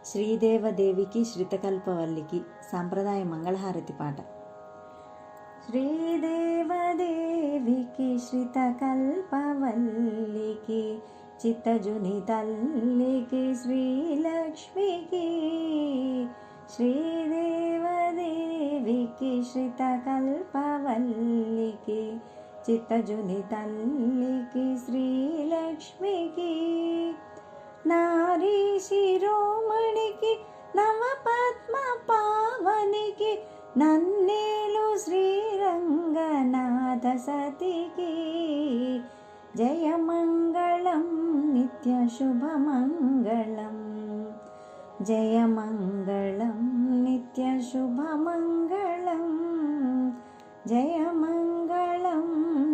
శ్రీదేవదేవికి శ్రితకల్పవల్లికి సాంప్రదాయ మంగళహారతి పాట. శ్రీదేవదేవికి శ్రితకల్పవల్లికి చిత్తజుని తల్లికి శ్రీలక్ష్మికి, శ్రీదేవదేవికి శ్రితకల్పవల్లికి చిత్తజుని తల్లికి శ్రీలక్ష్మికి, నారీ శిరోమణికి నవపద్మ పావనికి నన్నేలు శ్రీరంగనాథ సతికి, జయమంగళం నిత్య శుభమంగళం, జయమంగళం నిత్య శుభమంగళం, జయమంగళం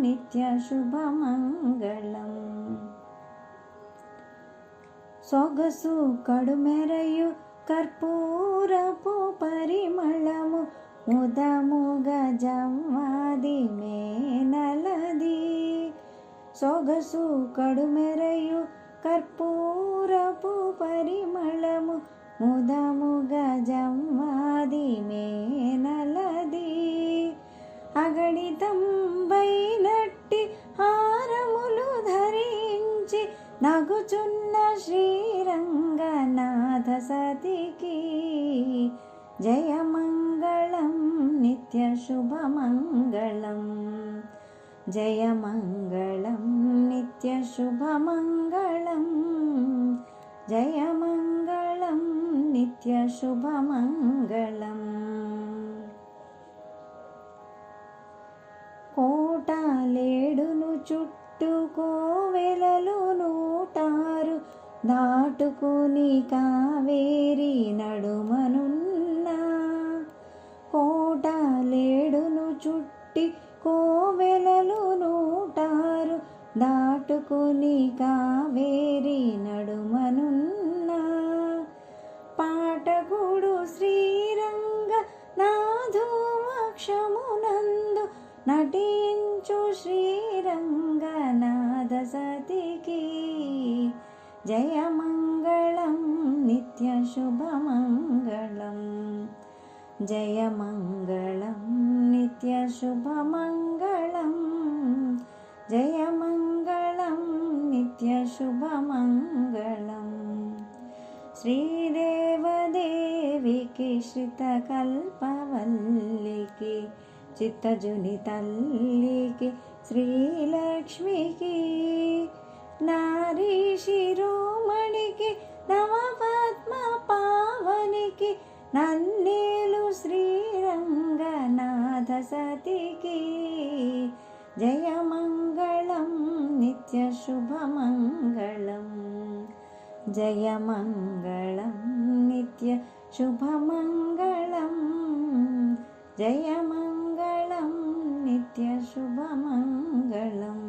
నిత్య శుభమంగళం. సొగసు కడుమెరయు కర్పూరపు పరిమళము ముదముగ జవ్వాది మేనలది, సొగసు కడుమెరయు కర్పూరపు పరిమళము ముదముగ జవ్వాది మేనలది, అగణితం వైనట్టి హారములు ధరించి నగుచున్న శ్రీరంగనాథ సతికి, జయమంగళం నిత్య శుభమంగళం, జయమంగళం నిత్య శుభమంగళం, జయమంగళం నిత్య శుభమంగళం. కోటాలేడును చుట్టుకోవెలలు నూటారు దాటుకుని కావేరి నడుమనున్న, కోటాలేడును చుట్టి కోవెలలు నూటారు దాటుకుని కావేరి నడుమనున్న, పాటకుడు శ్రీరంగ నాథోక్షమునందు నటించు శ్రీరంగనాథ సతికి, జయమంగళం నిత్య శుభమంగళం, జయమంగళం నిత్య శుభమంగళం, జయమంగళం నిత్య శుభమంగళం. శ్రీదేవదేవికి శ్రితకల్పవల్లికి చిత్తజుని తల్లికి శ్రీలక్ష్మికి, నారీ శిరోమణికి నవపద్మ పావనికి నన్నేలు శ్రీరంగనాథ సతికి, జయమంగళం నిత్య శుభమంగళం, జయమంగళం నిత్య శుభమంగళం, జయమంగళం నిత్య శుభమంగళం.